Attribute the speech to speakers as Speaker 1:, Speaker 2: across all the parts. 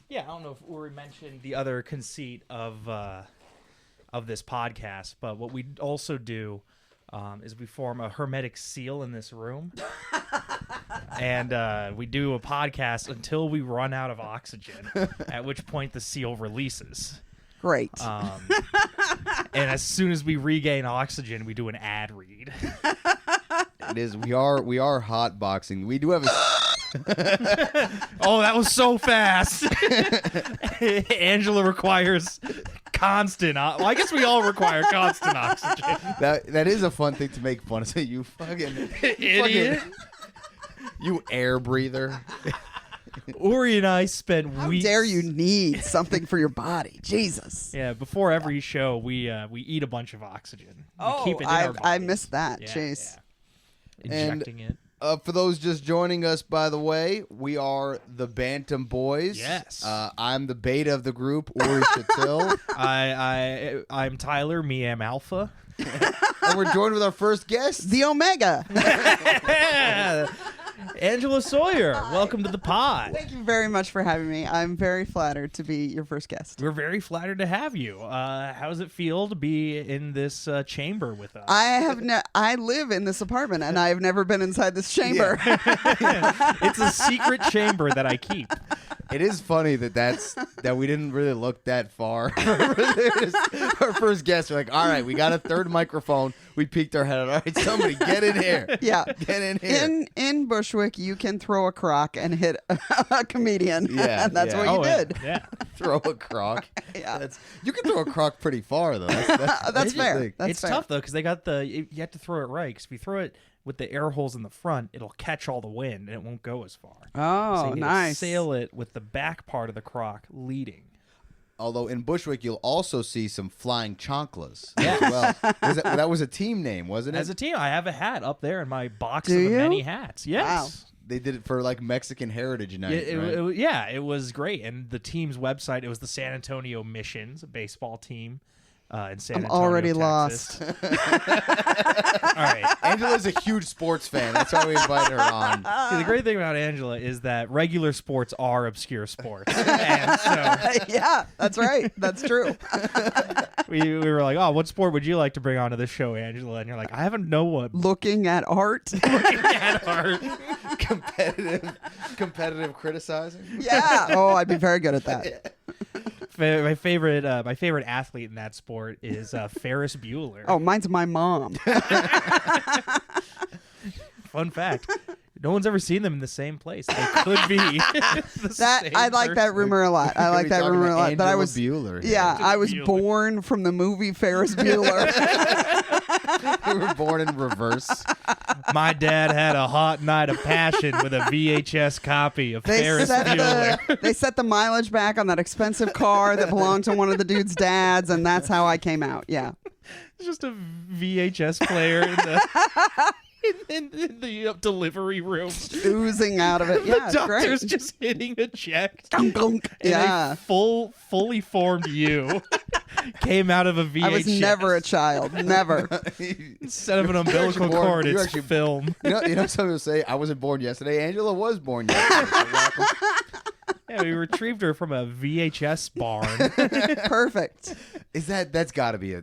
Speaker 1: Yeah, I don't know if Uri mentioned the other conceit of this podcast, but what we also do is we form a hermetic seal in this room, and we do a podcast until we run out of oxygen, at which point the seal releases.
Speaker 2: Great.
Speaker 1: And as soon as we regain oxygen, we do an ad read.
Speaker 3: It is. We are hot boxing. We do have a.
Speaker 1: Oh, that was so fast. Angela requires constant. Well, I guess we all require constant oxygen.
Speaker 3: That is a fun thing to make fun of. So you fucking
Speaker 1: Idiot.
Speaker 3: You air breather.
Speaker 1: Uri and I spent
Speaker 2: How
Speaker 1: weeks.
Speaker 2: dare you need something for your body? Jesus.
Speaker 1: Yeah, before every show, we eat a bunch of oxygen. We keep it in our
Speaker 2: I
Speaker 1: bodies.
Speaker 2: missed that.
Speaker 1: Yeah,
Speaker 2: Jeez.
Speaker 1: yeah. Injecting it.
Speaker 3: For those just joining us, by the way, we are the Bantam Boys.
Speaker 1: Yes.
Speaker 3: I'm the beta of the group, Uri Chatil.
Speaker 1: I'm Tyler. Me am Alpha.
Speaker 3: And we're joined with our first guest.
Speaker 2: The Omega.
Speaker 1: Angela Sawyer, welcome to the pod.
Speaker 2: Thank you very much for having me. I'm very flattered to be your first guest.
Speaker 1: We're very flattered to have you. How does it feel to be in this chamber with us?
Speaker 2: I live in this apartment and I have never been inside this chamber.
Speaker 1: It's a secret chamber that I keep.
Speaker 3: It is funny that we didn't really look that far. Our first guest, we're like, all right, we got a third microphone. We peeked our head out. All right, somebody get in here.
Speaker 2: Yeah.
Speaker 3: Get in here.
Speaker 2: In Bushwick, you can throw a crock and hit a comedian.
Speaker 3: Yeah,
Speaker 2: and that's
Speaker 3: yeah.
Speaker 2: what you did.
Speaker 1: Yeah.
Speaker 3: Throw a crock.
Speaker 2: Yeah.
Speaker 3: You can throw a crock pretty far, though.
Speaker 2: That's fair. That's
Speaker 1: It's
Speaker 2: fair.
Speaker 1: tough, though, because they got you have to throw it right. Because if you throw it with the air holes in the front, it'll catch all the wind and it won't go as far.
Speaker 2: Oh,
Speaker 1: so you need to
Speaker 2: nice.
Speaker 1: sail it with the back part of the crock leading.
Speaker 3: Although in Bushwick, you'll also see some flying chanclas
Speaker 1: Yeah.
Speaker 3: as well. That was a team name, wasn't it?
Speaker 1: As a team, I have a hat up there in my box
Speaker 2: Do
Speaker 1: of
Speaker 2: you?
Speaker 1: many hats. Yes.
Speaker 3: They did it for like Mexican Heritage Night.
Speaker 1: Yeah, it was great. And the team's website, it was the San Antonio Missions, a baseball team in San
Speaker 2: I'm
Speaker 1: Antonio,
Speaker 2: already
Speaker 1: Texas.
Speaker 2: lost.
Speaker 1: All right.
Speaker 3: Angela's a huge sports fan. That's why we invited her on.
Speaker 1: See, the great thing about Angela is that regular sports are obscure sports. And so
Speaker 2: Yeah, that's right. That's true.
Speaker 1: we were like, oh, what sport would you like to bring onto the show, Angela? And you're like, I haven't know what.
Speaker 2: Looking at art.
Speaker 1: At art.
Speaker 3: Competitive criticizing.
Speaker 2: Yeah. Oh, I'd be very good at that.
Speaker 1: My favorite athlete in that sport is Ferris Bueller.
Speaker 2: Oh, mine's my mom.
Speaker 1: Fun fact. No one's ever seen them in the same place. They could be the
Speaker 2: That
Speaker 1: same
Speaker 2: I like that
Speaker 1: person.
Speaker 2: rumor a lot. I like that rumor a lot. But I was
Speaker 3: Bueller.
Speaker 2: Yeah, I was
Speaker 1: Bueller.
Speaker 2: born from the movie Ferris Bueller.
Speaker 3: You were born in reverse.
Speaker 1: My dad had a hot night of passion with a VHS copy of Ferris Bueller.
Speaker 2: They set the mileage back on that expensive car that belonged to one of the dude's dads, and that's how I came out. Yeah.
Speaker 1: It's just a VHS player in the delivery room.
Speaker 2: Oozing out of it. Yeah,
Speaker 1: The doctor's
Speaker 2: great.
Speaker 1: just hitting a check.
Speaker 2: Gunk, gunk.
Speaker 1: And
Speaker 2: Yeah.
Speaker 1: a fully formed you came out of a VHS.
Speaker 2: I was never a child. Never.
Speaker 1: Instead of an umbilical
Speaker 3: born-
Speaker 1: cord,
Speaker 3: you
Speaker 1: it's
Speaker 3: actually-
Speaker 1: film.
Speaker 3: You know, some people say I wasn't born yesterday. Angela was born yesterday.
Speaker 1: Yeah, we retrieved her from a VHS barn.
Speaker 2: Perfect.
Speaker 3: That's got to be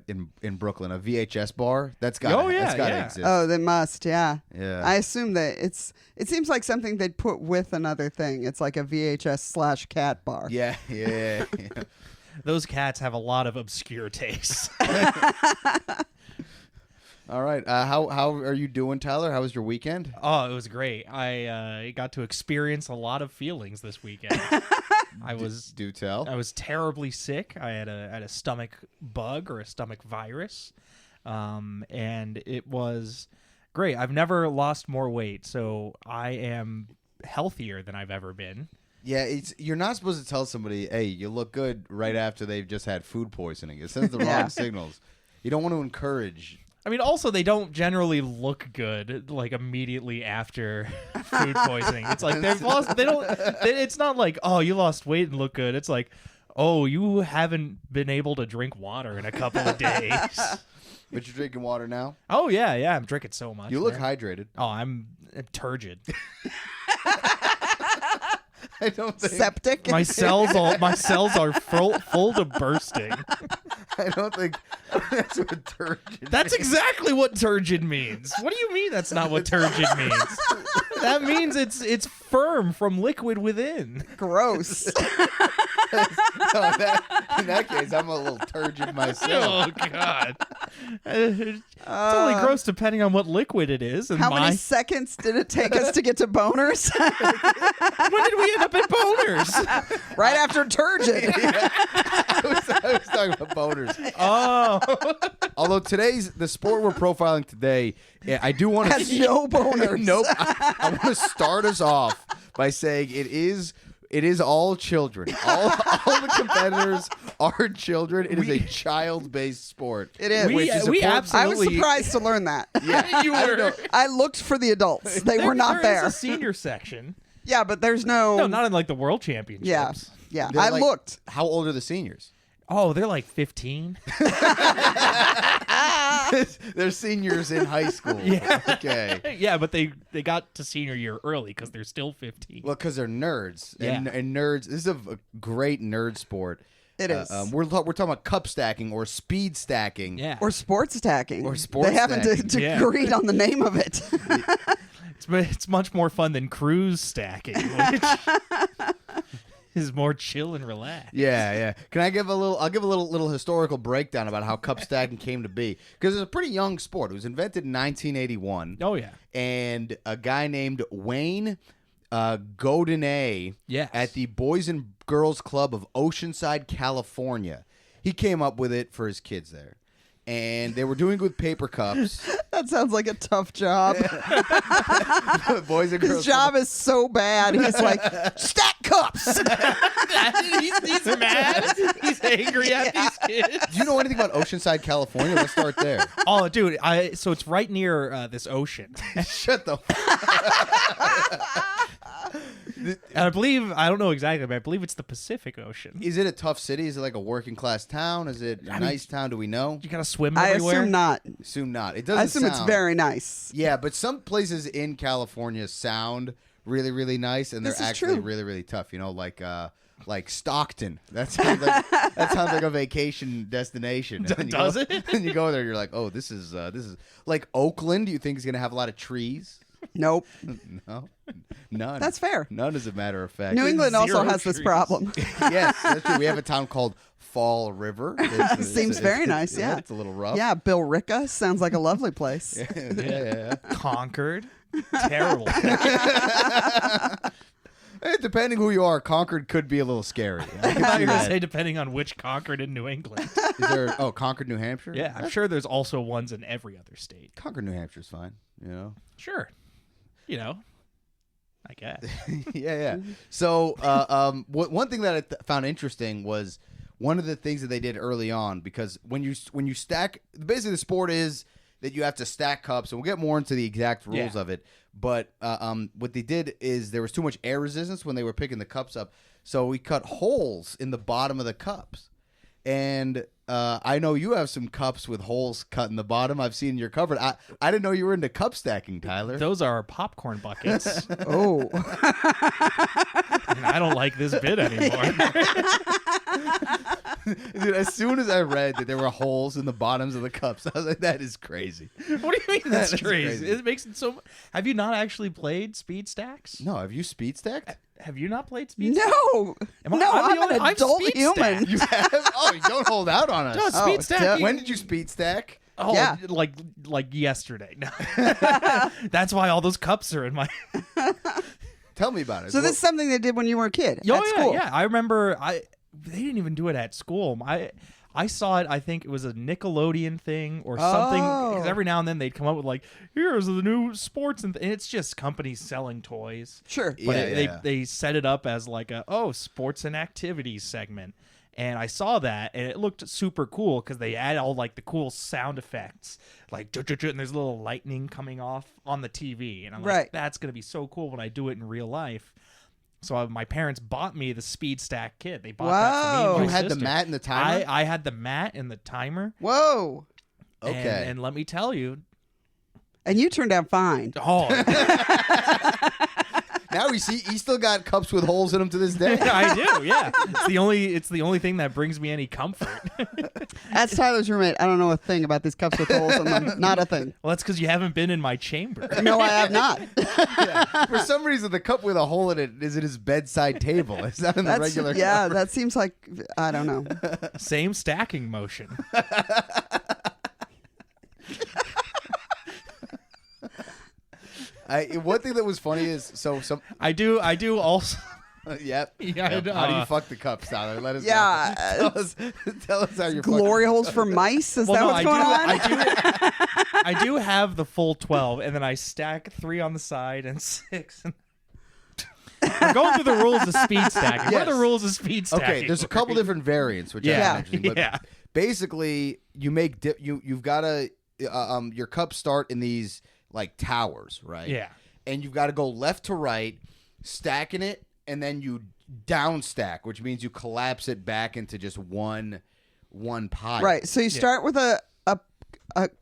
Speaker 3: in Brooklyn, a VHS bar. That's got.
Speaker 1: Oh, yeah,
Speaker 3: that's got to
Speaker 1: yeah.
Speaker 3: exist.
Speaker 2: Oh, they must. Yeah.
Speaker 3: Yeah.
Speaker 2: I assume that it seems like something they'd put with another thing. It's like a VHS/cat bar.
Speaker 3: Yeah.
Speaker 1: Those cats have a lot of obscure tastes.
Speaker 3: All right. How are you doing, Tyler? How was your weekend?
Speaker 1: Oh, it was great. I got to experience a lot of feelings this weekend.
Speaker 3: Do tell.
Speaker 1: I was terribly sick. I had a stomach bug or a stomach virus, and it was great. I've never lost more weight, so I am healthier than I've ever been.
Speaker 3: Yeah, you're not supposed to tell somebody, hey, you look good right after they've just had food poisoning. It sends the wrong signals. You don't want to encourage.
Speaker 1: I mean, also, they don't generally look good, like, immediately after food poisoning. It's like they've lost, it's not like, oh, you lost weight and look good. It's like, oh, you haven't been able to drink water in a couple of days.
Speaker 3: But you're drinking water now?
Speaker 1: Oh, yeah, I'm drinking so much.
Speaker 3: You look
Speaker 1: man.
Speaker 3: hydrated.
Speaker 1: Oh, I'm turgid.
Speaker 3: I don't think.
Speaker 2: Septic.
Speaker 1: My cells are full to bursting.
Speaker 3: I don't think that's what turgid.
Speaker 1: That's exactly what turgid means. What do you mean that's not what turgid means? That means it's firm from liquid within.
Speaker 2: Gross.
Speaker 3: In that case, I'm a little turgid myself.
Speaker 1: Oh God. It's only gross depending on what liquid it is. And
Speaker 2: How many seconds did it take us to get to boners?
Speaker 1: When did we end up at boners?
Speaker 2: Right after turgid.
Speaker 3: I was talking about boners.
Speaker 1: Oh.
Speaker 3: Although the sport we're profiling today, I do want to
Speaker 2: Has no boners.
Speaker 3: Nope. I want to start us off by saying it is all children. All the competitors are children. It is a child-based sport.
Speaker 2: It is.
Speaker 1: We
Speaker 2: I
Speaker 1: absolutely.
Speaker 2: was surprised to learn that.
Speaker 3: Yeah,
Speaker 1: You
Speaker 3: I don't
Speaker 1: were.
Speaker 3: know.
Speaker 2: I looked for the adults. They were not
Speaker 1: There is
Speaker 2: there.
Speaker 1: a senior section.
Speaker 2: Yeah, but there's no.
Speaker 1: No, not in like the world championships.
Speaker 2: Yeah. Yeah.
Speaker 3: They're
Speaker 2: I
Speaker 3: like-
Speaker 2: looked.
Speaker 3: How old are the seniors?
Speaker 1: Oh, they're like 15.
Speaker 3: They're seniors in high school.
Speaker 1: Yeah.
Speaker 3: Okay.
Speaker 1: Yeah, but they got to senior year early because they're still 15.
Speaker 3: Well, because they're nerds.
Speaker 1: Yeah.
Speaker 3: And nerds, this is a great nerd sport.
Speaker 2: It is.
Speaker 3: We're talking about cup stacking or speed stacking.
Speaker 1: Yeah.
Speaker 2: Or sports stacking.
Speaker 3: Or sports
Speaker 2: They haven't
Speaker 3: stacking.
Speaker 1: Yeah.
Speaker 2: agreed on the name of it.
Speaker 1: It's much more fun than cruise stacking, which is more chill and relaxed.
Speaker 3: Yeah. Can I give a little? I'll give a little historical breakdown about how cup stacking came to be, because it's a pretty young sport. It was invented in 1981.
Speaker 1: Oh, yeah.
Speaker 3: And a guy named Wayne Godinez
Speaker 1: Yes.
Speaker 3: at the Boys and Girls Club of Oceanside, California. He came up with it for his kids there. And they were doing it with paper cups.
Speaker 2: That sounds like a tough job.
Speaker 3: Boys and
Speaker 2: His
Speaker 3: Girls
Speaker 2: job is so bad. He's like, stack cups.
Speaker 1: he's mad. He's angry at these kids.
Speaker 3: Do you know anything about Oceanside, California? Let's start there.
Speaker 1: Oh, dude. So it's right near this ocean.
Speaker 3: Shut the
Speaker 1: And I don't know exactly, but I believe it's the Pacific Ocean.
Speaker 3: Is it a tough city? Is it like a working class town? Is it a nice town? Do we know?
Speaker 1: You gotta swim
Speaker 2: I
Speaker 1: everywhere.
Speaker 2: assume not.
Speaker 3: Assume not. It doesn't
Speaker 2: I assume it's
Speaker 3: sound-
Speaker 2: very nice.
Speaker 3: Yeah, but some places in California sound really, really nice, and they're
Speaker 2: This is
Speaker 3: actually
Speaker 2: true.
Speaker 3: really, really tough. You know, like Stockton. That sounds like a vacation destination. And then you
Speaker 1: Does
Speaker 3: go-
Speaker 1: it?
Speaker 3: And you go there, you're like, oh, this is like Oakland. Do you think is going to have a lot of trees?
Speaker 2: Nope.
Speaker 3: No, none.
Speaker 2: That's fair.
Speaker 3: None, as a matter of fact.
Speaker 2: New England also
Speaker 1: Zero
Speaker 2: has this
Speaker 1: trees.
Speaker 2: problem.
Speaker 3: Yes, that's true. We have a town called Fall River.
Speaker 2: Seems very nice, yeah.
Speaker 3: It's a little rough.
Speaker 2: Yeah, Bill Ricca sounds like a lovely place.
Speaker 3: yeah.
Speaker 1: Concord. Terrible.
Speaker 3: Depending who you are, Concord could be a little scary.
Speaker 1: I thought you were gonna say depending on which Concord in New England.
Speaker 3: Is there? Oh, Concord, New Hampshire.
Speaker 1: Yeah, I'm sure there's also ones in every other state.
Speaker 3: Concord, New Hampshire's fine. You know.
Speaker 1: Sure. You know, I guess.
Speaker 3: Yeah. So, one thing that I found interesting was one of the things that they did early on, because when you stack, basically the sport is that you have to stack cups, and we'll get more into the exact rules of it. But what they did is there was too much air resistance when they were picking the cups up, so we cut holes in the bottom of the cups. And I know you have some cups with holes cut in the bottom. I've seen your cupboard. I didn't know you were into cup stacking, Tyler.
Speaker 1: Those are popcorn buckets.
Speaker 2: Oh.
Speaker 1: And I don't like this bit anymore.
Speaker 3: Dude, as soon as I read that there were holes in the bottoms of the cups, I was like, that is crazy.
Speaker 1: What do you mean that's
Speaker 3: That's
Speaker 1: crazy?
Speaker 3: crazy.
Speaker 1: It makes it so. Have you not actually played speed stacks?
Speaker 3: No, have you speed stacked?
Speaker 1: Have you not played speed stacks?
Speaker 2: No.
Speaker 1: Am I-
Speaker 2: No,
Speaker 1: I'm the
Speaker 2: I'm
Speaker 1: only-
Speaker 2: an
Speaker 1: I've
Speaker 2: adult
Speaker 1: speed
Speaker 2: human.
Speaker 3: You have? Oh, you don't hold out on us.
Speaker 1: No, speed
Speaker 2: Oh,
Speaker 1: stack.
Speaker 3: When did you speed stack?
Speaker 1: Oh,
Speaker 2: Yeah.
Speaker 1: like yesterday. No. That's why all those cups are in my.
Speaker 3: Tell me about it.
Speaker 2: So this is something they did when you were a kid
Speaker 1: Oh,
Speaker 2: at school.
Speaker 1: yeah. I remember. They didn't even do it at school. I saw it. I think it was a Nickelodeon thing or something. Because every now and then they'd come up with like, here's the new sports, and it's just companies selling toys.
Speaker 2: Sure.
Speaker 1: But
Speaker 3: Yeah.
Speaker 1: they set it up as like sports and activities segment. And I saw that, and it looked super cool because they add all like the cool sound effects, like and there's a little lightning coming off on the TV, and I'm like,
Speaker 2: Right.
Speaker 1: that's gonna be so cool when I do it in real life. So my parents bought me the Speed Stack kit. They bought that for me and
Speaker 2: Wow.
Speaker 1: my
Speaker 3: You had the
Speaker 1: sister.
Speaker 3: mat and the timer?
Speaker 1: I had the mat and the timer.
Speaker 2: Whoa.
Speaker 3: Okay.
Speaker 1: And let me tell you,
Speaker 2: And you turned out fine.
Speaker 1: oh,
Speaker 3: Now he still got cups with holes in them to this day.
Speaker 1: I do, yeah. It's the only thing that brings me any comfort.
Speaker 2: As Tyler's roommate, I don't know a thing about these cups with holes in them. Not a thing.
Speaker 1: Well, that's because you haven't been in my chamber.
Speaker 2: No, I have not.
Speaker 3: Yeah. For some reason, the cup with a hole in it is at his bedside table. It's not in the regular
Speaker 2: Yeah,
Speaker 3: cup.
Speaker 2: that seems like, I don't know.
Speaker 1: Same stacking motion.
Speaker 3: One thing that was funny is
Speaker 1: I do also.
Speaker 3: Yep.
Speaker 1: Yeah,
Speaker 3: Yep. How do you fuck the cups, Tyler? Let us
Speaker 2: Yeah,
Speaker 3: know. Tell us how you're
Speaker 2: glory holes for mice? Is that what's going on?
Speaker 1: I do have the full 12, and then I stack 3 on the side and 6. We're going through the rules of speed stacking. What are the rules of speed stacking?
Speaker 3: Okay, there's a couple different variants, which
Speaker 1: Yeah.
Speaker 3: I mentioned. But basically, you make you've got to your cups start in these like towers, right?
Speaker 1: Yeah.
Speaker 3: And you've got to go left to right, stacking it, and then you down stack, which means you collapse it back into just one pile.
Speaker 2: Right. So you start with a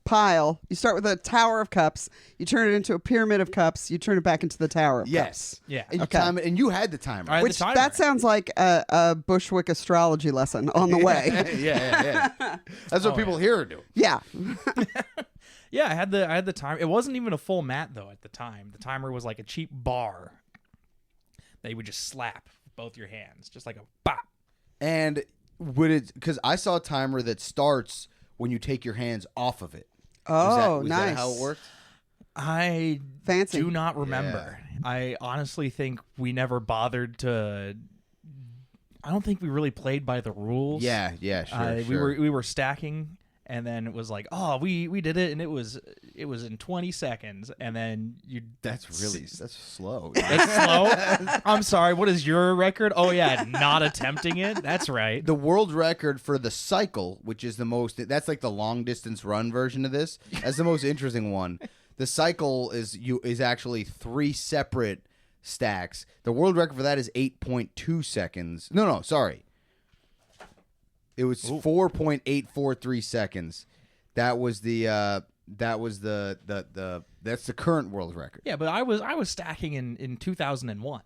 Speaker 2: pile. You start with a tower of cups. You turn it into a pyramid of cups. You turn it back into the tower of cups.
Speaker 1: Yeah.
Speaker 3: And you time it, and you had the timer.
Speaker 1: I had the
Speaker 2: Which
Speaker 1: timer.
Speaker 2: that sounds like a Bushwick astrology lesson on the way.
Speaker 3: yeah. That's what people here are doing.
Speaker 2: Yeah.
Speaker 1: Yeah, I had the timer. It wasn't even a full mat though at the time. The timer was like a cheap bar that you would just slap with both your hands, just like a bop.
Speaker 3: And would it? Because I saw a timer that starts when you take your hands off of it.
Speaker 2: Oh,
Speaker 3: was
Speaker 2: nice.
Speaker 3: that how it worked?
Speaker 1: I
Speaker 2: Fancy.
Speaker 1: do not remember.
Speaker 3: Yeah.
Speaker 1: I honestly think we never bothered to. I don't think we really played by the rules.
Speaker 3: Yeah, sure.
Speaker 1: We were stacking, and then it was like, oh, we did it, and it was in 20 seconds, and then you.
Speaker 3: That's slow.
Speaker 1: That's slow. I'm sorry. What is your record? Oh yeah, not attempting it. That's right.
Speaker 3: The world record for the cycle, which is the most, that's like the long distance run version of this. That's the most interesting one. The cycle is actually 3 separate stacks. The world record for that is 8.2 seconds. No, sorry. It was 4.843 seconds. That was the that's the current world record.
Speaker 1: Yeah, but I was stacking in 2001.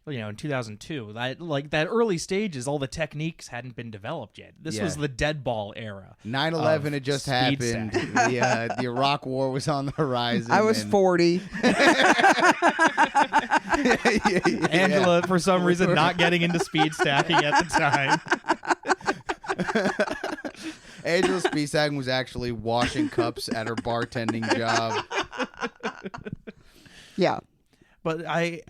Speaker 1: In 2002. That early stages, all the techniques hadn't been developed yet. This was the dead ball era.
Speaker 3: 9/11 had just
Speaker 1: speed
Speaker 3: happened.
Speaker 1: stacking.
Speaker 3: The Iraq War was on the horizon.
Speaker 2: I was 40.
Speaker 1: Angela, for some reason, not getting into speed stacking at the time.
Speaker 3: Angela speed stacking was actually washing cups at her bartending job.
Speaker 2: Yeah.
Speaker 1: But I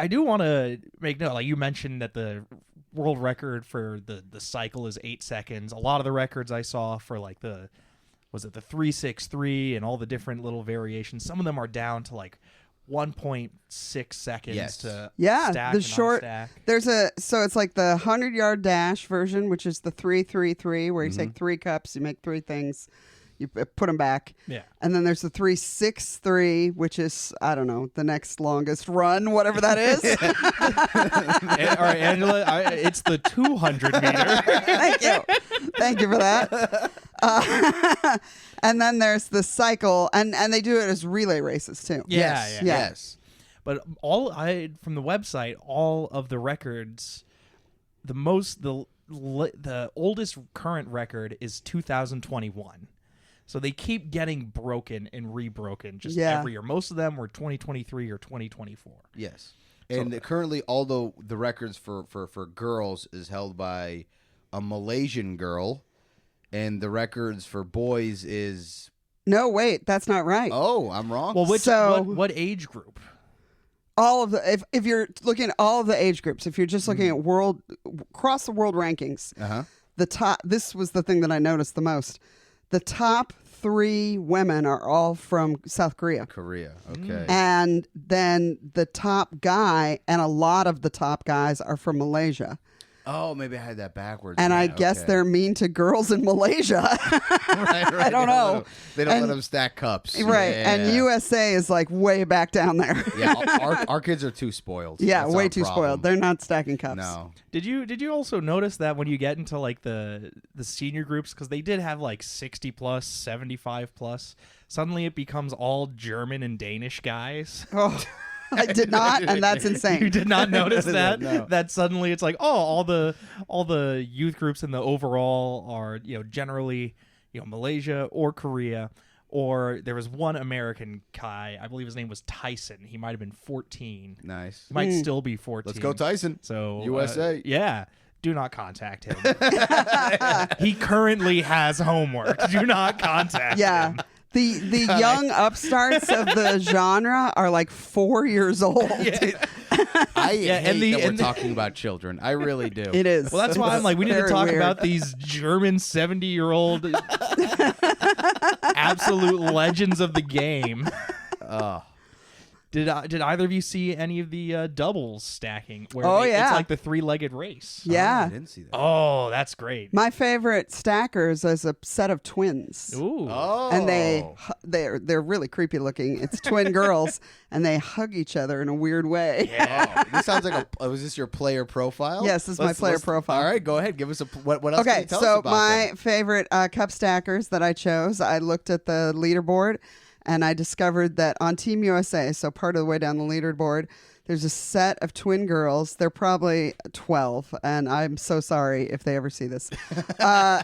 Speaker 1: do want to make note, like you mentioned that the world record for the cycle is 8 seconds. A lot of the records I saw for like the 363 and all the different little variations, some of them are down to like 1.6 seconds to stack
Speaker 2: the
Speaker 1: and
Speaker 2: short
Speaker 1: unstack.
Speaker 2: So it's like the 100-yard dash version, which is the 3-3-3, where you take 3 cups, you make 3 things, you put them back.
Speaker 1: Yeah.
Speaker 2: And then there's the 3-6-3, which is, I don't know, the next longest run, whatever that is.
Speaker 1: All right, Angela, it's the 200 meter.
Speaker 2: Thank you for that. And then there's the cycle, and they do it as relay races too.
Speaker 3: Yes.
Speaker 1: But from the website, all of the records, the oldest current record is 2021. So they keep getting broken and rebroken every year. Most of them were 2023 or 2024.
Speaker 3: Yes. And currently, although the records for girls is held by a Malaysian girl, and the records for boys is...
Speaker 2: No, wait, that's not right.
Speaker 3: Oh, I'm wrong?
Speaker 1: Well,
Speaker 2: So-
Speaker 1: what age group?
Speaker 2: All of the if you're looking at all of the age groups, if you're just looking at across the world rankings, the top. This was the thing that I noticed the most. The top 3 women are all from South Korea.
Speaker 3: Okay.
Speaker 2: And then the top guy and a lot of the top guys are from Malaysia.
Speaker 3: Oh, maybe I had that backwards.
Speaker 2: And I guess they're mean to girls in Malaysia.
Speaker 3: right.
Speaker 2: I don't know.
Speaker 3: They don't let them stack cups.
Speaker 2: Right.
Speaker 3: Yeah.
Speaker 2: And USA is like way back down there.
Speaker 3: Yeah, our kids are too spoiled.
Speaker 2: Yeah,
Speaker 3: That's
Speaker 2: way
Speaker 3: our
Speaker 2: too
Speaker 3: problem.
Speaker 2: spoiled. They're not stacking cups.
Speaker 3: No.
Speaker 1: Did you also notice that when you get into like the senior groups, because they did have like 60 plus, 75 plus, suddenly it becomes all German and Danish guys.
Speaker 2: Oh. I did not, and that's insane.
Speaker 1: You did not notice that?
Speaker 3: No.
Speaker 1: That suddenly it's like, oh, all the youth groups in the overall are, generally, Malaysia or Korea, or there was one American guy, I believe his name was Tyson. He might have been 14.
Speaker 3: Nice.
Speaker 1: He might still be 14.
Speaker 3: Let's go, Tyson.
Speaker 1: So
Speaker 3: USA.
Speaker 1: Yeah. Do not contact him. He currently has homework. Do not contact him.
Speaker 2: The young upstarts of the genre are like 4 years old.
Speaker 3: I hate that we're talking about children. I really do.
Speaker 2: It is.
Speaker 1: Well, that's why I'm like, we need to
Speaker 2: Very
Speaker 1: talk
Speaker 2: weird.
Speaker 1: about these German 70-year-old absolute legends of the game. Did either of you see any of the doubles stacking? Where it's like the 3-legged race.
Speaker 2: Yeah.
Speaker 3: I didn't see that.
Speaker 1: Oh, that's great.
Speaker 2: My favorite stackers is a set of twins.
Speaker 1: Ooh.
Speaker 3: Oh.
Speaker 2: And they're really creepy looking. It's twin girls, and they hug each other in a weird way.
Speaker 3: Oh, this sounds like was this your player profile?
Speaker 2: Yes, this is my player profile.
Speaker 3: All right, go ahead. Give us what else can
Speaker 2: Okay,
Speaker 3: you tell
Speaker 2: so
Speaker 3: us about
Speaker 2: my
Speaker 3: them?
Speaker 2: favorite cup stackers that I chose, I looked at the leaderboard, and I discovered that on Team USA, so part of the way down the leaderboard, there's a set of twin girls. They're probably 12, and I'm so sorry if they ever see this.
Speaker 3: They're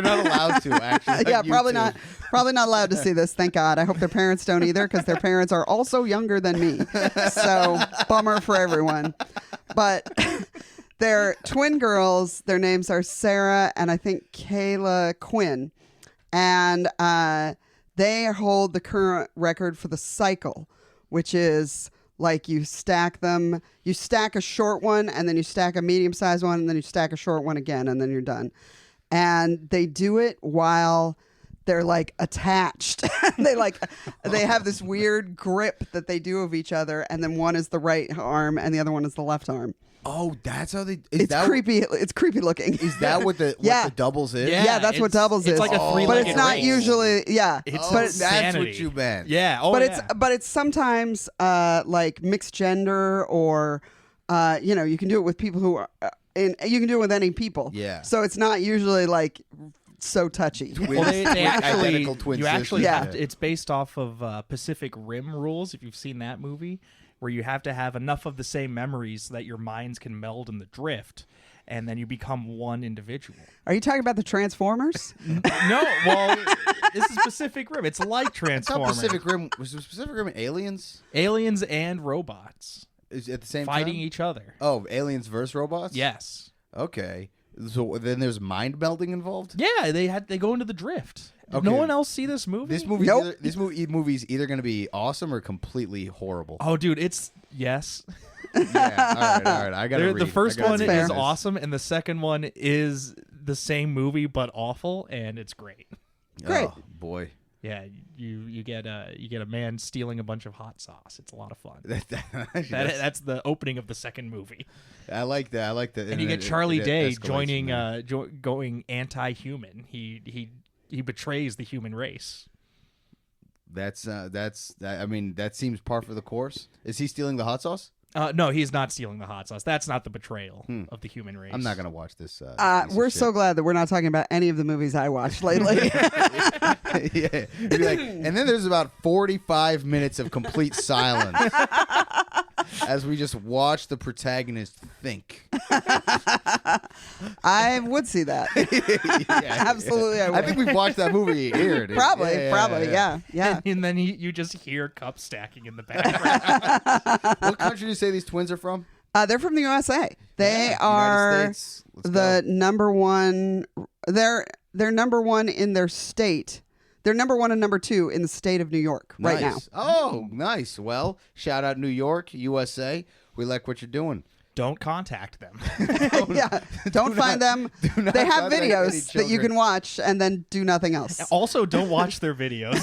Speaker 3: not allowed to, actually.
Speaker 2: Yeah,
Speaker 3: like
Speaker 2: probably
Speaker 3: YouTube.
Speaker 2: not. Probably not allowed to see this. Thank God. I hope their parents don't either, because their parents are also younger than me. So bummer for everyone. But they're twin girls. Their names are Sarah and I think Kayla Quinn, and they hold the current record for the cycle, which is like you stack them. You stack a short one, and then you stack a medium-sized one, and then you stack a short one again, and then you're done. And they do it while they're like attached. They have this weird grip that they do of each other, and then one is the right arm and the other one is the left arm.
Speaker 3: Oh, that's how they.
Speaker 2: It's creepy. It's creepy looking.
Speaker 3: Is that what the doubles is?
Speaker 2: Yeah, that's what doubles is.
Speaker 1: It's like a 3-legged
Speaker 2: but it's not
Speaker 1: race.
Speaker 2: usually. Yeah,
Speaker 1: It's
Speaker 3: Oh,
Speaker 2: but
Speaker 3: that's
Speaker 1: insanity.
Speaker 3: what you meant.
Speaker 1: Yeah. Oh,
Speaker 2: but
Speaker 1: yeah.
Speaker 2: it's sometimes like mixed gender, or you can do it with people who are and you can do it with any people.
Speaker 3: Yeah.
Speaker 2: So it's not usually like so touchy.
Speaker 1: Well, they actually,
Speaker 3: Identical twin
Speaker 1: you actually
Speaker 3: sisters.
Speaker 1: have to, it's based off of Pacific Rim rules, if you've seen that movie, where you have to have enough of the same memories so that your minds can meld in the drift, and then you become one individual.
Speaker 2: Are you talking about the Transformers?
Speaker 1: No, well, this is Pacific Rim. It's like
Speaker 3: It's not
Speaker 1: Transformers.
Speaker 3: Pacific Rim. Was it Pacific Rim Aliens?
Speaker 1: Aliens and robots
Speaker 3: Is it at the same
Speaker 1: fighting
Speaker 3: time?
Speaker 1: each other.
Speaker 3: Oh, Aliens versus robots?
Speaker 1: Yes.
Speaker 3: Okay. So then there's mind melding involved?
Speaker 1: Yeah, they go into the drift. Did
Speaker 3: Okay.
Speaker 1: no one else see this movie?
Speaker 3: This movie's
Speaker 2: Nope.
Speaker 3: movie's either going to be awesome or completely horrible.
Speaker 1: Oh, dude, it's yes.
Speaker 3: Yeah. All right. I got to read.
Speaker 1: The first
Speaker 3: I gotta
Speaker 1: one
Speaker 3: read
Speaker 2: fair.
Speaker 1: is
Speaker 3: this.
Speaker 1: awesome, and the second one is the same movie but awful, and it's great.
Speaker 2: Great.
Speaker 3: Oh, boy.
Speaker 1: Yeah, you get a man stealing a bunch of hot sauce. It's a lot of fun. That's the opening of the second movie,
Speaker 3: I like that. I like that.
Speaker 1: and you get Charlie Day
Speaker 3: escalates
Speaker 1: joining,
Speaker 3: from there.
Speaker 1: going anti-human. He betrays the human race.
Speaker 3: I mean, that seems par for the course. Is he stealing the hot sauce?
Speaker 1: No, he's not stealing the hot sauce. That's not the betrayal of the human race.
Speaker 3: I'm not gonna watch this.
Speaker 2: We're so glad that we're not talking about any of the movies I watched lately.
Speaker 3: Yeah. It'd be like, and then there's about 45 minutes of complete silence as we just watch the protagonist think.
Speaker 2: I would see that.
Speaker 3: Yeah.
Speaker 2: Absolutely, I would.
Speaker 3: I think we've watched that movie here. Dude.
Speaker 2: Probably,
Speaker 3: Yeah.
Speaker 2: yeah.
Speaker 1: And then you just hear cup stacking in the background.
Speaker 3: What country do you say these twins are from?
Speaker 2: They're from the USA. They
Speaker 3: Yeah,
Speaker 2: are
Speaker 3: United States. Let's
Speaker 2: the
Speaker 3: go.
Speaker 2: number one. They're number one in their state. They're number one and number two in the state of New York right now.
Speaker 3: Nice. Oh, nice. Well, shout out New York, USA. We like what you're doing.
Speaker 1: Don't contact them.
Speaker 2: Yeah, don't find them.
Speaker 3: not
Speaker 2: They have
Speaker 3: contact any
Speaker 2: videos that you
Speaker 3: children.
Speaker 2: can watch and then do nothing else.
Speaker 1: Also, don't watch their videos.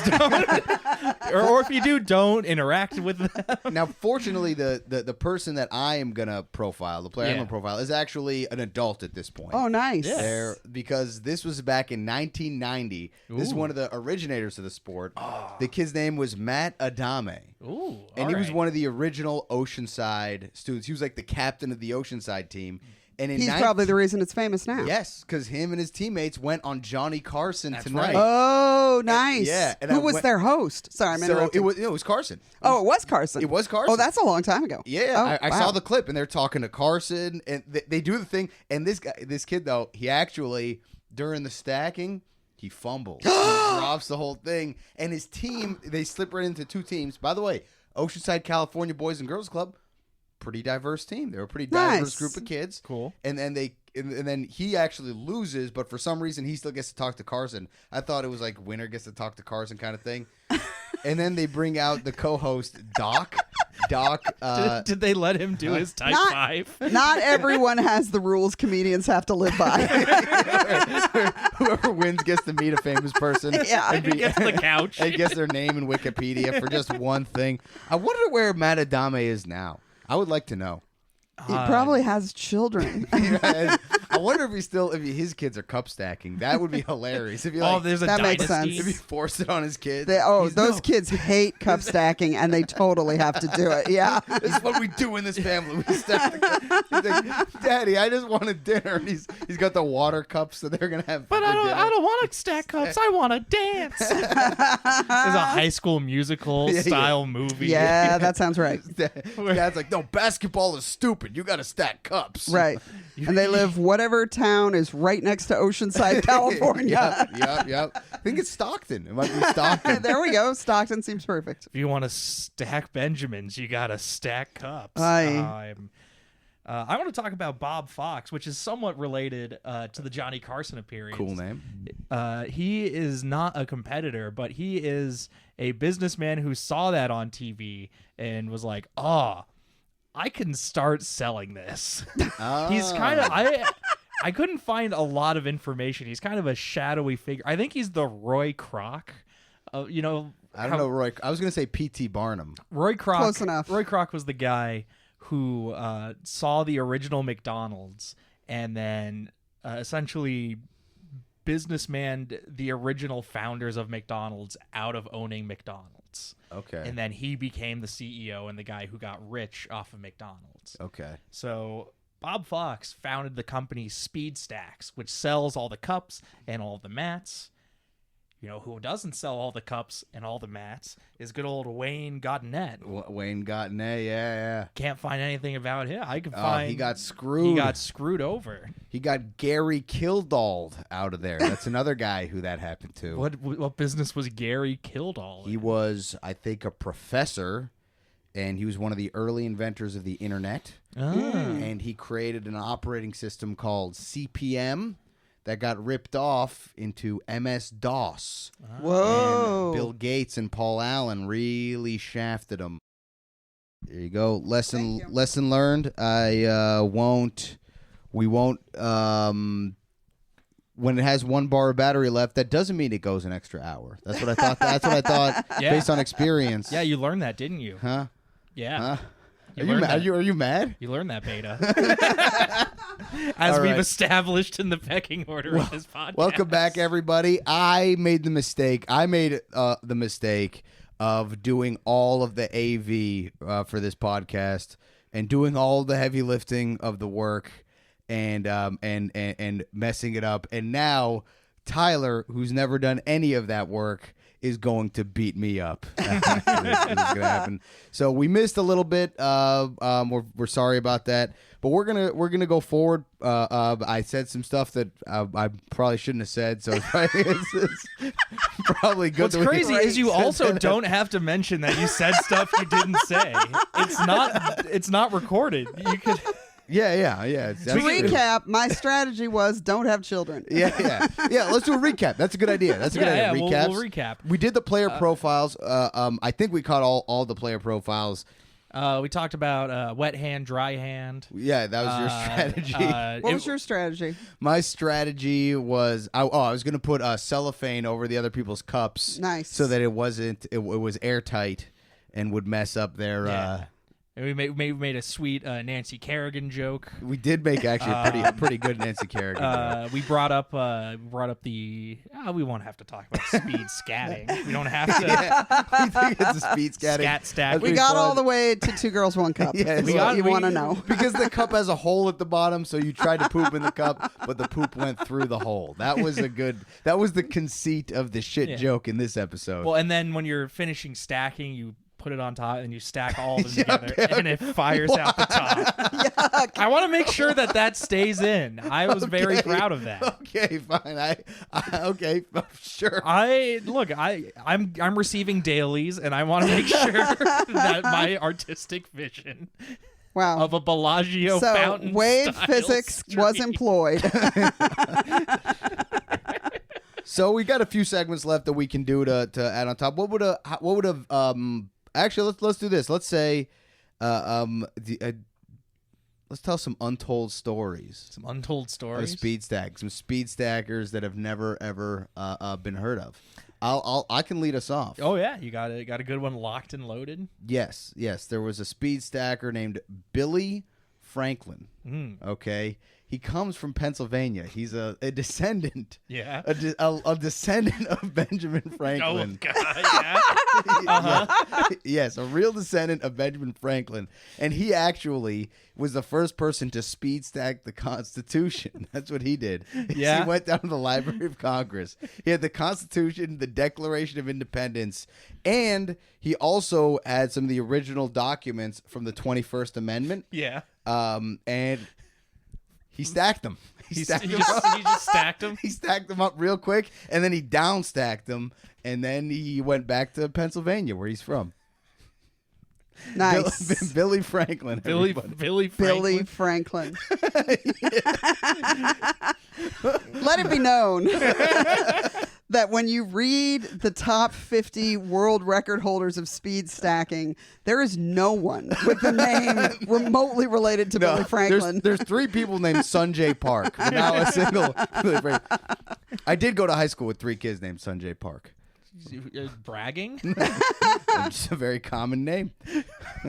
Speaker 1: or if you do, don't interact with them.
Speaker 3: Now, fortunately, the person that I am gonna profile, the player I'm
Speaker 1: Yeah.
Speaker 3: gonna profile, is actually an adult at this point.
Speaker 2: Oh, nice.
Speaker 1: Yeah.
Speaker 3: There, because this was back in 1990. This is
Speaker 1: Ooh.
Speaker 3: one of the originators of the sport. The kid's name was Matt Adame.
Speaker 1: Ooh,
Speaker 3: And he was one of the original Oceanside students. He was like the captain of the Oceanside team. And
Speaker 2: he's probably the reason it's famous now.
Speaker 3: Yes, because him and his teammates went on Johnny Carson tonight.
Speaker 1: right.
Speaker 2: Oh, nice.
Speaker 3: And
Speaker 2: who was their host? Sorry, I'm interrupting.
Speaker 3: It was Carson.
Speaker 2: Oh, it was Carson.
Speaker 3: It was Carson.
Speaker 2: Oh, that's a long time ago.
Speaker 3: Yeah,
Speaker 2: Oh,
Speaker 3: I
Speaker 2: wow.
Speaker 3: saw the clip, and they're talking to Carson, and they do the thing. And this kid though, he actually during the stacking, he fumbles, he drops the whole thing, and his team they slip right into two teams. By the way, Oceanside, California Boys and Girls Club, pretty diverse team. They were a pretty diverse group of kids.
Speaker 1: Cool.
Speaker 3: And then he actually loses, but for some reason he still gets to talk to Carson. I thought it was like winner gets to talk to Carson kind of thing. And then they bring out the co-host Doc.
Speaker 1: Did they let him do his type 5?
Speaker 2: Not everyone has the rules comedians have to live by.
Speaker 3: Whoever wins gets to meet a famous person.
Speaker 2: Yeah.
Speaker 3: and
Speaker 1: He gets the couch.
Speaker 3: and gets their name in Wikipedia for just one thing. I wonder where Matt Adame is now. I would like to know.
Speaker 2: He probably has children.
Speaker 3: I wonder if his kids are cup stacking. That would be hilarious. If you
Speaker 1: There's a
Speaker 2: that makes
Speaker 1: dynasty.
Speaker 2: sense.
Speaker 3: if you force it on his kids.
Speaker 2: Those kids hate cup stacking, and they totally have to do it. Yeah.
Speaker 3: This is what we do in this family. We stack the He's like, Daddy, I just wanted dinner. And he's got the water cups, so they're gonna have.
Speaker 1: But I don't want to stack cups. I want to dance. It's a High School Musical style movie.
Speaker 2: Yeah, that sounds right.
Speaker 3: Dad's like, no, basketball is stupid. You got to stack cups.
Speaker 2: Right. And they live whatever town is right next to Oceanside, California.
Speaker 3: Yep. I think it's Stockton. It might be Stockton.
Speaker 2: There we go. Stockton seems perfect.
Speaker 1: If you want to stack Benjamins, you got to stack cups.
Speaker 2: Aye.
Speaker 1: I want to talk about Bob Fox, which is somewhat related to the Johnny Carson appearance.
Speaker 3: Cool name.
Speaker 1: He is not a competitor, but he is a businessman who saw that on TV and was like, I can start selling this. He's kind of I couldn't find a lot of information. He's kind of a shadowy figure. I think he's the Roy Kroc.
Speaker 3: I don't know Roy. I was going to say P.T. Barnum.
Speaker 1: Roy Kroc.
Speaker 2: Close enough.
Speaker 1: Roy Kroc was the guy who saw the original McDonald's and then essentially businessman the original founders of McDonald's out of owning McDonald's.
Speaker 3: Okay.
Speaker 1: And then he became the CEO and the guy who got rich off of McDonald's.
Speaker 3: Okay.
Speaker 1: So Bob Fox founded the company Speed Stacks, which sells all the cups and all the mats. You know, who doesn't sell all the cups and all the mats is good old Wayne Gottenet.
Speaker 3: Wayne Gottenet, yeah.
Speaker 1: Can't find anything about him. I can find
Speaker 3: he got screwed.
Speaker 1: He got screwed over.
Speaker 3: He got Gary Kildald out of there. That's another guy who that happened to.
Speaker 1: What business was Gary Kildall in?
Speaker 3: He was, I think, a professor, and he was one of the early inventors of the internet. And he created an operating system called CPM that got ripped off into MS-DOS.
Speaker 2: Whoa.
Speaker 3: And Bill Gates and Paul Allen really shafted him. There you go. Lesson learned. We won't when it has 1 bar of battery left, that doesn't mean it goes an extra hour. That's what I thought. That's what I thought based on experience.
Speaker 1: Yeah, you learned that, didn't you?
Speaker 3: Huh?
Speaker 1: Yeah.
Speaker 3: Huh?
Speaker 1: You
Speaker 3: Are you
Speaker 1: learned
Speaker 3: mad?
Speaker 1: that.
Speaker 3: Are you mad?
Speaker 1: You learned that, Beta. As
Speaker 3: All
Speaker 1: we've
Speaker 3: right.
Speaker 1: established in the pecking order of this podcast.
Speaker 3: Welcome back, everybody. I made the mistake. The mistake of doing all of the AV for this podcast and doing all the heavy lifting of the work and messing it up. And now Tyler, who's never done any of that work, is going to beat me up. This is gonna happen. So we missed a little bit. We're sorry about that, but we're gonna go forward. I said some stuff that I probably shouldn't have said, so it's probably good.
Speaker 1: What's crazy is you also don't have to mention that you said stuff you didn't say. It's not recorded. You could.
Speaker 3: Yeah.
Speaker 2: To recap, my strategy was don't have children.
Speaker 3: Yeah. Let's do a recap. That's a good idea. That's a good idea.
Speaker 1: We'll recap.
Speaker 3: We did the player profiles. I think we caught all the player profiles.
Speaker 1: We talked about wet hand, dry hand.
Speaker 3: Yeah, that was your strategy.
Speaker 2: What was your strategy?
Speaker 3: My strategy was I was going to put cellophane over the other people's cups.
Speaker 2: Nice.
Speaker 3: So that it was airtight and would mess up their
Speaker 1: And we made a sweet Nancy Kerrigan joke.
Speaker 3: We did make actually a pretty good Nancy Kerrigan joke.
Speaker 1: We brought up the. We won't have to talk about speed scatting. We don't have to.
Speaker 3: We think it's a speed scatting.
Speaker 1: Scat stack.
Speaker 2: We got all the way to 2 Girls, 1 Cup.
Speaker 3: Yeah,
Speaker 2: you want to know.
Speaker 3: Because the cup has a hole at the bottom, so you tried to poop in the cup, but the poop went through the hole. That was the conceit of the shit joke in this episode.
Speaker 1: Well, and then when you're finishing stacking, you put it on top and you stack all of them together and it fires out the top.
Speaker 2: Yuck.
Speaker 1: I want to make sure that stays in. I was very proud of that.
Speaker 3: Okay, fine. Okay, sure.
Speaker 1: I'm receiving dailies and I want to make sure that my artistic vision
Speaker 2: Wow.
Speaker 1: of a Bellagio fountain
Speaker 2: wave physics was employed.
Speaker 3: So we got a few segments left that we can do to add on top. What would have actually let's do this. Let's say let's tell some untold stories.
Speaker 1: Some untold stories.
Speaker 3: Of speed stack. Some speed stackers that have never ever been heard of. I can lead us off.
Speaker 1: Oh yeah, you got a good one locked and loaded.
Speaker 3: Yes. There was a speed stacker named Billy Franklin. Okay. He comes from Pennsylvania. He's a descendant.
Speaker 1: Yeah.
Speaker 3: A descendant of Benjamin Franklin.
Speaker 1: Oh, God, yeah.
Speaker 3: Yes, a real descendant of Benjamin Franklin. And he actually was the first person to speed stack the Constitution. That's what he did.
Speaker 1: Yeah.
Speaker 3: He went down to the Library of Congress. He had the Constitution, the Declaration of Independence, and he also had some of the original documents from the 21st Amendment.
Speaker 1: Yeah.
Speaker 3: And he stacked them.
Speaker 1: He just stacked them?
Speaker 3: He stacked them up real quick, and then he downstacked them, and then he went back to Pennsylvania, where he's from.
Speaker 2: Nice.
Speaker 3: Billy Franklin.
Speaker 1: Billy
Speaker 2: Franklin. Let it be known that when you read the top 50 world record holders of speed stacking, there is no one with the name remotely related to Billy Franklin.
Speaker 3: There's 3 people named Sanjay Park, but now a single Billy Franklin. I did go to high school with 3 kids named Sanjay Park.
Speaker 1: Bragging?
Speaker 3: It's a very common name.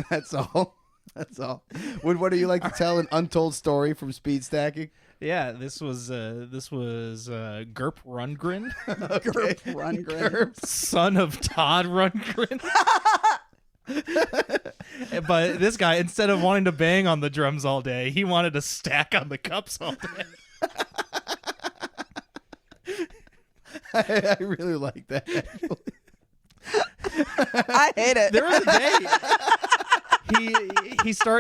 Speaker 3: That's all. What do you like to tell an untold story from speed stacking?
Speaker 1: Yeah, this was Gerp Rundgren.
Speaker 2: Gerp Rundgren.
Speaker 1: Son of Todd Rundgren. But this guy, instead of wanting to bang on the drums all day, he wanted to stack on the cups all day.
Speaker 3: I really like that.
Speaker 2: I hate it.
Speaker 1: There was a day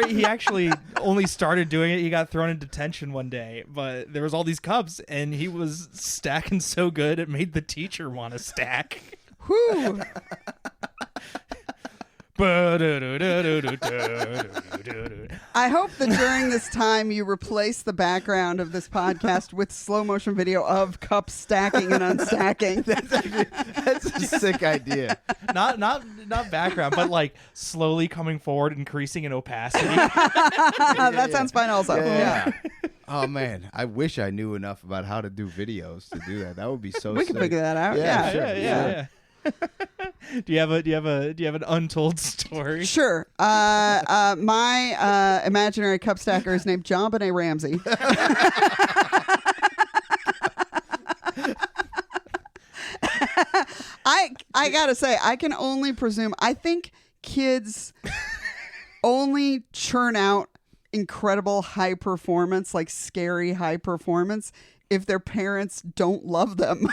Speaker 1: he actually only started doing it. He got thrown in detention one day, but there was all these cups and he was stacking so good it made the teacher want to stack.
Speaker 2: Whew. I hope that during this time you replace the background of this podcast with slow motion video of cup stacking and unstacking.
Speaker 3: That's a sick idea.
Speaker 1: Not background, but like slowly coming forward, increasing in opacity.
Speaker 2: That sounds fine also.
Speaker 3: Yeah. Oh man, I wish I knew enough about how to do videos to do that. That would be so
Speaker 2: We
Speaker 3: sick.
Speaker 2: can figure that out.
Speaker 3: Yeah, sure.
Speaker 1: Yeah. Do you have an untold story?
Speaker 2: Sure. My imaginary cup stacker is named John Benet Ramsey. I gotta say, I can only presume. I think kids only churn out incredible high performance, like scary high performance, if their parents don't love them.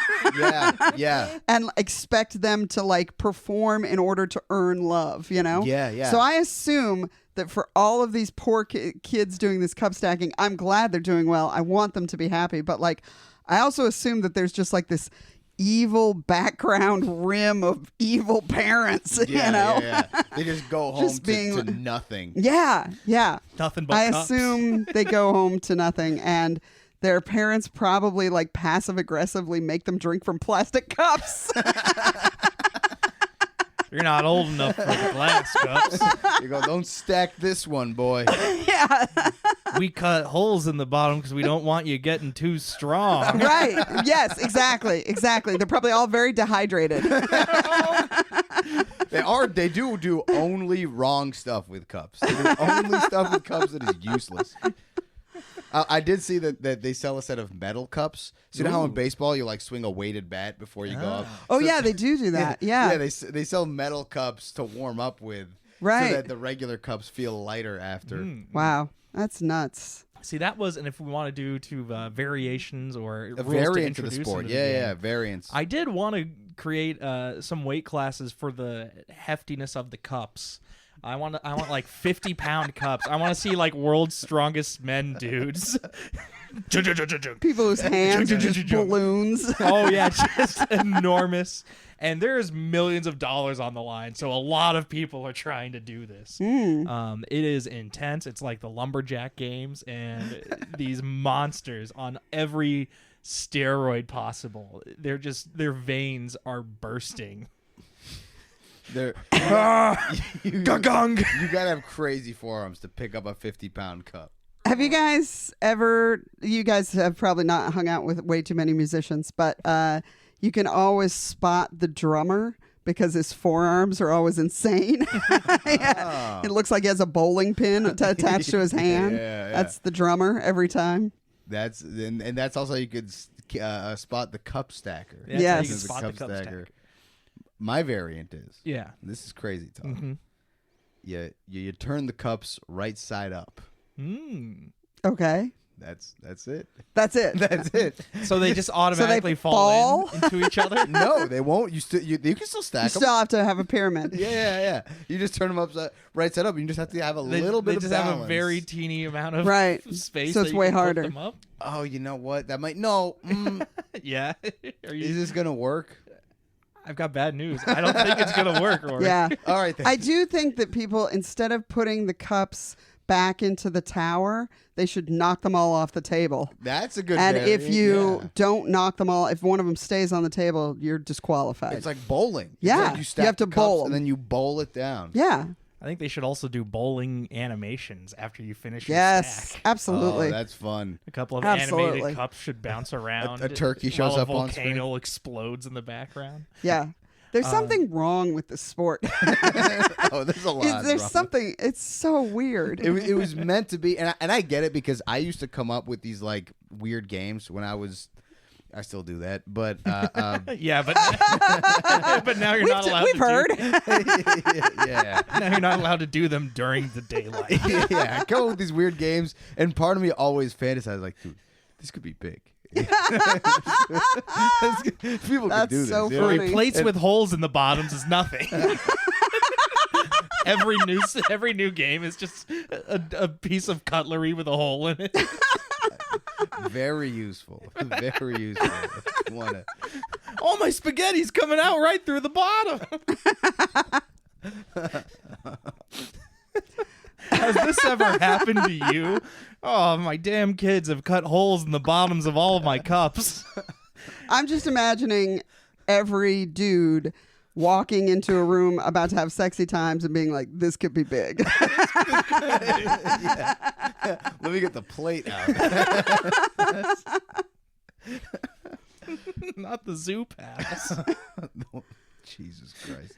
Speaker 3: Yeah.
Speaker 2: And expect them to like perform in order to earn love, you know?
Speaker 3: Yeah.
Speaker 2: So I assume that for all of these poor kids doing this cup stacking, I'm glad they're doing well. I want them to be happy. But like, I also assume that there's just like this evil background rim of evil parents, you know?
Speaker 3: Yeah. They just go home
Speaker 2: Just being-
Speaker 3: to nothing.
Speaker 2: Yeah.
Speaker 1: Nothing but
Speaker 2: I
Speaker 1: cups.
Speaker 2: assume they go home to nothing, and their parents probably like passive aggressively make them drink from plastic cups.
Speaker 1: You're not old enough for the glass cups.
Speaker 3: You go, don't stack this one, boy.
Speaker 2: Yeah.
Speaker 1: We cut holes in the bottom because we don't want you getting too strong.
Speaker 2: Right. Yes, exactly. They're probably all very dehydrated.
Speaker 3: They do only wrong stuff with cups. They do only stuff with cups that is useless. I did see that they sell a set of metal cups. So you know how in baseball you like swing a weighted bat before you go up?
Speaker 2: Oh,
Speaker 3: So,
Speaker 2: yeah, they do that. Yeah.
Speaker 3: Yeah, they sell metal cups to warm up with.
Speaker 2: Right.
Speaker 3: So that the regular cups feel lighter after.
Speaker 2: Wow. That's nuts.
Speaker 1: See, that was, and if we want to do variations or
Speaker 3: A
Speaker 1: rules
Speaker 3: variant
Speaker 1: to
Speaker 3: of the
Speaker 1: introduce
Speaker 3: sport.
Speaker 1: into the game,
Speaker 3: Yeah, variants.
Speaker 1: I did want to create some weight classes for the heftiness of the cups. I want like 50-pound cups. I want to see like world's strongest men dudes.
Speaker 2: People whose hands are just balloons.
Speaker 1: Oh yeah, just enormous. And there's millions of dollars on the line, so a lot of people are trying to do this. It is intense. It's like the lumberjack games, and these monsters on every steroid possible. Their veins are bursting.
Speaker 3: You
Speaker 1: Gong.
Speaker 3: gotta have crazy forearms to pick up a 50-pound cup.
Speaker 2: Have you guys ever? You guys have probably not hung out with way too many musicians, but you can always spot the drummer because his forearms are always insane. Yeah. It looks like he has a bowling pin attached to his hand.
Speaker 3: Yeah.
Speaker 2: That's the drummer every time.
Speaker 3: And that's also you could spot the cup stacker.
Speaker 1: Yeah,
Speaker 2: Yes.
Speaker 1: you can spot the cup stacker.
Speaker 3: My variant is.
Speaker 1: Yeah.
Speaker 3: This is crazy talk.
Speaker 1: Mm-hmm.
Speaker 3: You turn the cups right side up.
Speaker 2: Okay.
Speaker 3: That's it.
Speaker 2: That's it.
Speaker 3: That's it.
Speaker 1: So they just automatically
Speaker 2: fall?
Speaker 1: into each other?
Speaker 3: No, they won't. You can still
Speaker 2: You
Speaker 3: stack them.
Speaker 2: still have to have a pyramid.
Speaker 3: Yeah. You just turn them right side up. You just have to have a little bit of
Speaker 1: They
Speaker 3: balance.
Speaker 1: just have a very teeny amount of
Speaker 2: Right.
Speaker 1: space.
Speaker 2: So
Speaker 1: that
Speaker 2: it's
Speaker 1: you
Speaker 2: way
Speaker 1: can put
Speaker 2: harder.
Speaker 1: them up.
Speaker 3: Oh, you know what? That might
Speaker 1: Yeah.
Speaker 3: Is this gonna work?
Speaker 1: I've got bad news. I don't think it's gonna work. Rory.
Speaker 2: Yeah.
Speaker 3: All right.
Speaker 2: I do think that people, instead of putting the cups back into the tower, they should knock them all off the table.
Speaker 3: That's a good.
Speaker 2: And
Speaker 3: variant,
Speaker 2: if you
Speaker 3: yeah.
Speaker 2: don't knock them all, if one of them stays on the table, you're disqualified.
Speaker 3: It's like bowling. It's
Speaker 2: Yeah,
Speaker 3: like you stack
Speaker 2: have to
Speaker 3: the cups
Speaker 2: bowl 'em.
Speaker 3: and then you bowl it down.
Speaker 2: Yeah.
Speaker 1: I think they should also do bowling animations after you finish your
Speaker 2: Yes.
Speaker 1: stack.
Speaker 2: Absolutely.
Speaker 3: Oh, that's fun.
Speaker 1: A couple of
Speaker 2: Absolutely.
Speaker 1: animated cups should bounce around.
Speaker 3: A turkey shows
Speaker 1: while
Speaker 3: up
Speaker 1: a
Speaker 3: on screen.
Speaker 1: volcano explodes in the background.
Speaker 2: Yeah. There's something wrong with the sport.
Speaker 3: Oh, there's a lot.
Speaker 2: There's
Speaker 3: wrong.
Speaker 2: something. It's so weird.
Speaker 3: It was meant to be, and I get it because I used to come up with these like weird games when I still do that, but
Speaker 1: Yeah, but but now you're not allowed.
Speaker 2: We've heard.
Speaker 3: yeah.
Speaker 1: Now you're not allowed to do them during the daylight.
Speaker 3: Yeah, I come up with these weird games, and part of me always fantasizes like, dude, this could be big. People
Speaker 2: That's
Speaker 3: could do this.
Speaker 2: so
Speaker 3: you know?
Speaker 2: funny.
Speaker 1: Plates with holes in the bottoms is nothing. Every new game is just a piece of cutlery with a hole in it.
Speaker 3: Very useful. Very useful. Wanna...
Speaker 1: All my spaghetti's coming out right through the bottom. Has this ever happened to you? Oh, my damn kids have cut holes in the bottoms of all of my cups.
Speaker 2: I'm just imagining every dude walking into a room about to have sexy times and being like, this could be big.
Speaker 3: Yeah. Let me get the plate out.
Speaker 1: Not the zoo pass.
Speaker 3: Jesus Christ.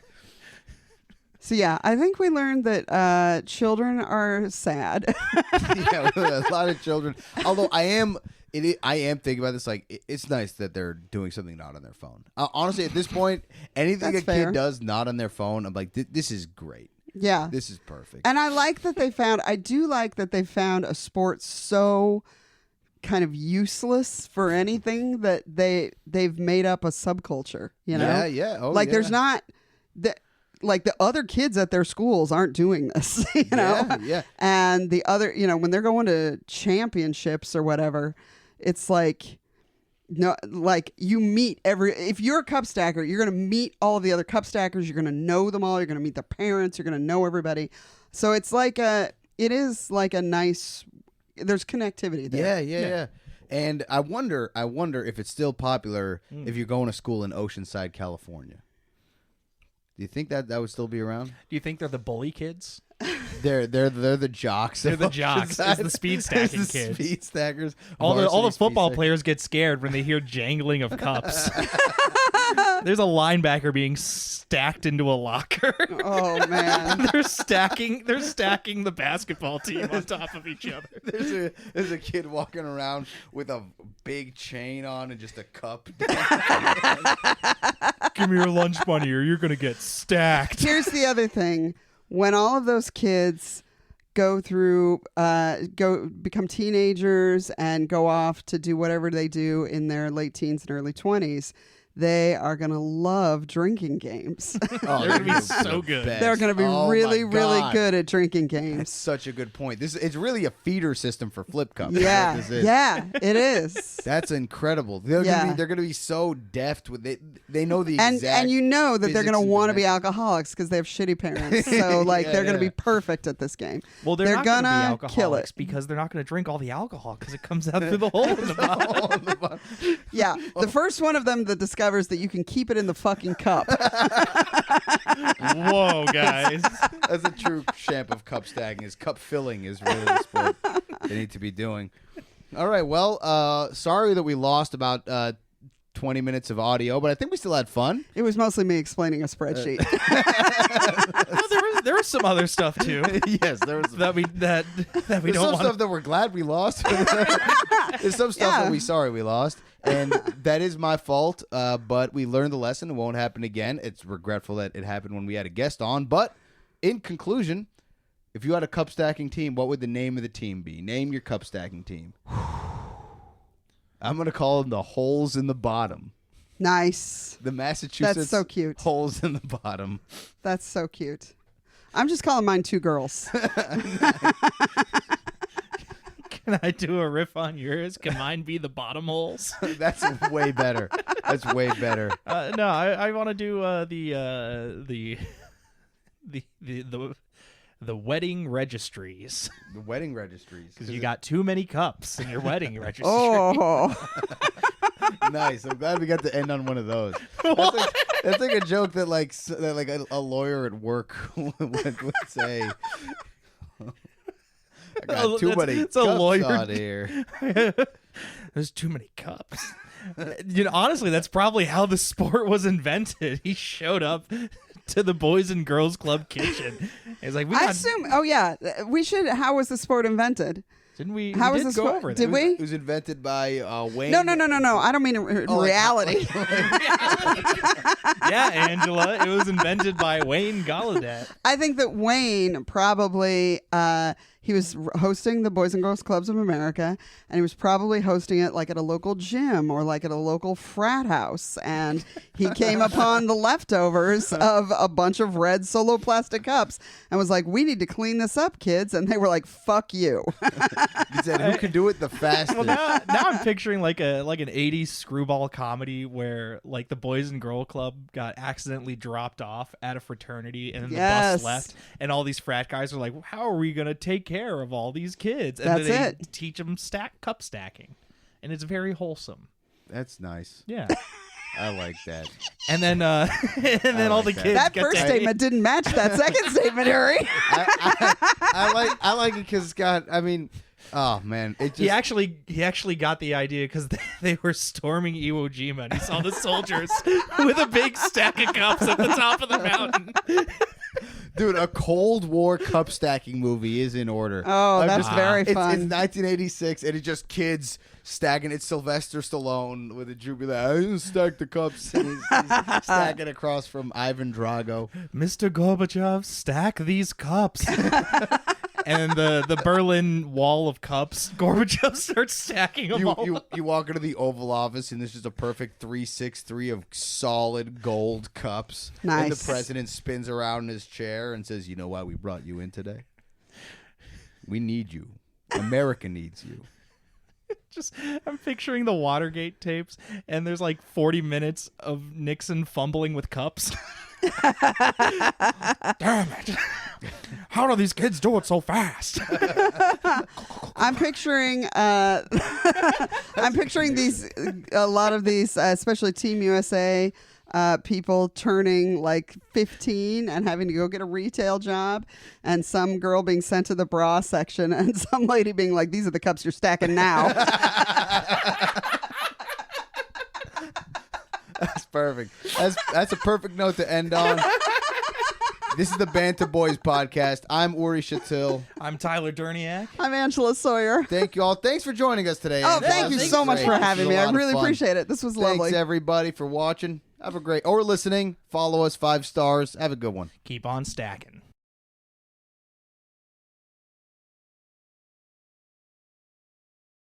Speaker 2: So yeah, I think we learned that children are sad.
Speaker 3: Yeah, a lot of children. Although I am thinking about this. Like, it's nice that they're doing something not on their phone. Honestly, at this point, anything
Speaker 2: That's
Speaker 3: a
Speaker 2: fair.
Speaker 3: kid does not on their phone, I'm like, this is great.
Speaker 2: Yeah.
Speaker 3: This is perfect.
Speaker 2: And I like that I do like that they found a sport so kind of useless for anything that they've made up a subculture, you know?
Speaker 3: Yeah. Oh,
Speaker 2: like
Speaker 3: yeah.
Speaker 2: there's not like the other kids at their schools aren't doing this, you know?
Speaker 3: Yeah.
Speaker 2: And the other, when they're going to championships or whatever, it's like, no, like you meet if you're a cup stacker, you're going to meet all of the other cup stackers. You're going to know them all. You're going to meet their parents. You're going to know everybody. So it's like it is like a nice, there's connectivity there.
Speaker 3: Yeah. And I wonder if it's still popular if you're going to school in Oceanside, California. Do you think that would still be around?
Speaker 1: Do you think they're the bully kids?
Speaker 3: They're the jocks.
Speaker 1: They're the jocks. It's the speed stacking
Speaker 3: It's the
Speaker 1: kids.
Speaker 3: Speed stackers.
Speaker 1: All the
Speaker 3: Varsity
Speaker 1: football
Speaker 3: speed
Speaker 1: players get scared when they hear jangling of cups. There's a linebacker being stacked into a locker.
Speaker 2: Oh man.
Speaker 1: They're stacking the basketball team on top of each other.
Speaker 3: There's a kid walking around with a big chain on and just a cup.
Speaker 1: Give me your lunch money or you're gonna get stacked.
Speaker 2: Here's the other thing. When all of those kids go become teenagers and go off to do whatever they do in their late teens and early 20s, they are going to love drinking games.
Speaker 3: Oh,
Speaker 1: They're gonna be so good.
Speaker 2: They're going to be really good at drinking games.
Speaker 3: That's such a good point. It's really a feeder system for flip cups.
Speaker 2: Yeah,
Speaker 3: That's what this is.
Speaker 2: yeah, it is.
Speaker 3: That's incredible. They're gonna be so deft with it. They know the
Speaker 2: And
Speaker 3: exact
Speaker 2: you know that they're going to
Speaker 3: physics and
Speaker 2: want to be
Speaker 3: dimensions.
Speaker 2: alcoholics because they have shitty parents. So like they're going to be perfect at this game.
Speaker 1: Well, they're not
Speaker 2: gonna
Speaker 1: gonna be alcoholics
Speaker 2: kill it.
Speaker 1: because they're not gonna drink all the alcohol because it comes out through the hole in the bottom.
Speaker 2: Yeah, the first one of them that discovers that you can keep it in the fucking cup.
Speaker 1: Whoa, guys.
Speaker 3: That's a true champ of cup stacking. Is cup filling is really the sport they need to be doing. All right. Well, sorry that we lost about 20 minutes of audio, but I think we still had fun.
Speaker 2: It was mostly me explaining a spreadsheet.
Speaker 1: No, there was some other stuff too
Speaker 3: Yes, there was
Speaker 1: that we
Speaker 3: there's
Speaker 1: don't
Speaker 3: some
Speaker 1: want.
Speaker 3: stuff that we're glad we lost. There's some stuff that we're sorry we lost, and that is my fault. But we learned the lesson. It won't happen again. It's regretful that it happened when we had a guest on. But in conclusion, if you had a cup stacking team, what would the name of the team be? Name your cup stacking team. I'm gonna call them the Holes in the Bottom.
Speaker 2: Nice.
Speaker 3: The Massachusetts
Speaker 2: That's so cute.
Speaker 3: Holes in the Bottom.
Speaker 2: That's so cute. I'm just calling mine two girls.
Speaker 1: Can I do a riff on yours? Can mine be the bottom holes?
Speaker 3: That's way better. That's way better.
Speaker 1: No, I want to do the wedding registries
Speaker 3: The wedding registries.
Speaker 1: because you got too many cups in your wedding registry.
Speaker 2: Oh.
Speaker 3: Nice. I'm glad we got to end on one of those. That's like a joke that a lawyer at work would say. I got too many
Speaker 1: it's
Speaker 3: cups
Speaker 1: a lawyer.
Speaker 3: on here.
Speaker 1: There's too many cups. Honestly, that's probably how the sport was invented. He showed up to the Boys and Girls Club kitchen. He's like,
Speaker 2: I assume. Oh yeah, we should. How was the sport invented?
Speaker 1: Didn't we?
Speaker 2: How
Speaker 1: we
Speaker 2: was
Speaker 1: did
Speaker 2: the
Speaker 1: go
Speaker 2: sport?
Speaker 1: over that.
Speaker 2: Did we?
Speaker 3: It was invented by Wayne.
Speaker 2: No. I don't mean in reality.
Speaker 1: Yeah, Angela. It was invented by Wayne Gallaudet.
Speaker 2: I think that Wayne probably he was hosting the Boys and Girls Clubs of America, and he was probably hosting it like at a local gym or like at a local frat house, and he came upon the leftovers of a bunch of red Solo plastic cups and was like, "We need to clean this up, kids," and they were like, "Fuck you."
Speaker 3: He said, "Who can do it the fastest?"
Speaker 1: Well, now I'm picturing like an 80s screwball comedy where like the Boys and Girl Club got accidentally dropped off at a fraternity and then the
Speaker 2: Yes.
Speaker 1: bus left and all these frat guys are like, how are we going to take care of all these kids? And
Speaker 2: That's
Speaker 1: then they
Speaker 2: it.
Speaker 1: teach them cup stacking. And it's very wholesome.
Speaker 3: That's nice.
Speaker 1: Yeah.
Speaker 3: I like that.
Speaker 1: And then all the
Speaker 3: that.
Speaker 1: kids
Speaker 2: That
Speaker 1: get
Speaker 2: first
Speaker 1: to
Speaker 2: statement didn't match that second statement, Harry.
Speaker 3: I like it because Scott. I mean, oh man, it just
Speaker 1: He actually got the idea because they were storming Iwo Jima and he saw the soldiers with a big stack of cups at the top of the mountain.
Speaker 3: Dude, a Cold War cup stacking movie is in order.
Speaker 2: Oh, that's very
Speaker 3: It's
Speaker 2: fun.
Speaker 3: 1986, and it's just kids stacking. It's Sylvester Stallone with a droopy like, I didn't stack the cups. And he's stacking across from Ivan Drago.
Speaker 1: Mr. Gorbachev, stack these cups. And the Berlin Wall of cups, Gorbachev starts stacking them all.
Speaker 3: You walk into the Oval Office, and this is a perfect 363 of solid gold cups.
Speaker 2: Nice.
Speaker 3: And the president spins around in his chair and says, "You know why we brought you in today? We need you. America needs you."
Speaker 1: I'm picturing the Watergate tapes, and there's like 40 minutes of Nixon fumbling with cups. Damn it. How do these kids do it so fast?
Speaker 2: I'm picturing these a lot of these especially Team USA people turning like 15 and having to go get a retail job, and some girl being sent to the bra section, and some lady being like, "These are the cups you're stacking now."
Speaker 3: That's perfect. That's a perfect note to end on. This is the Bantam Boys podcast. I'm Uri Shatil.
Speaker 1: I'm Tyler Durniak.
Speaker 2: I'm Angela Sawyer.
Speaker 3: Thank you all. Thanks for joining us today.
Speaker 2: Oh,
Speaker 3: Angela.
Speaker 2: thank you so much for having me. I really appreciate it. This was lovely.
Speaker 3: Thanks everybody for watching. Have a great or listening. Follow us 5 stars. Have a good one.
Speaker 1: Keep on stacking.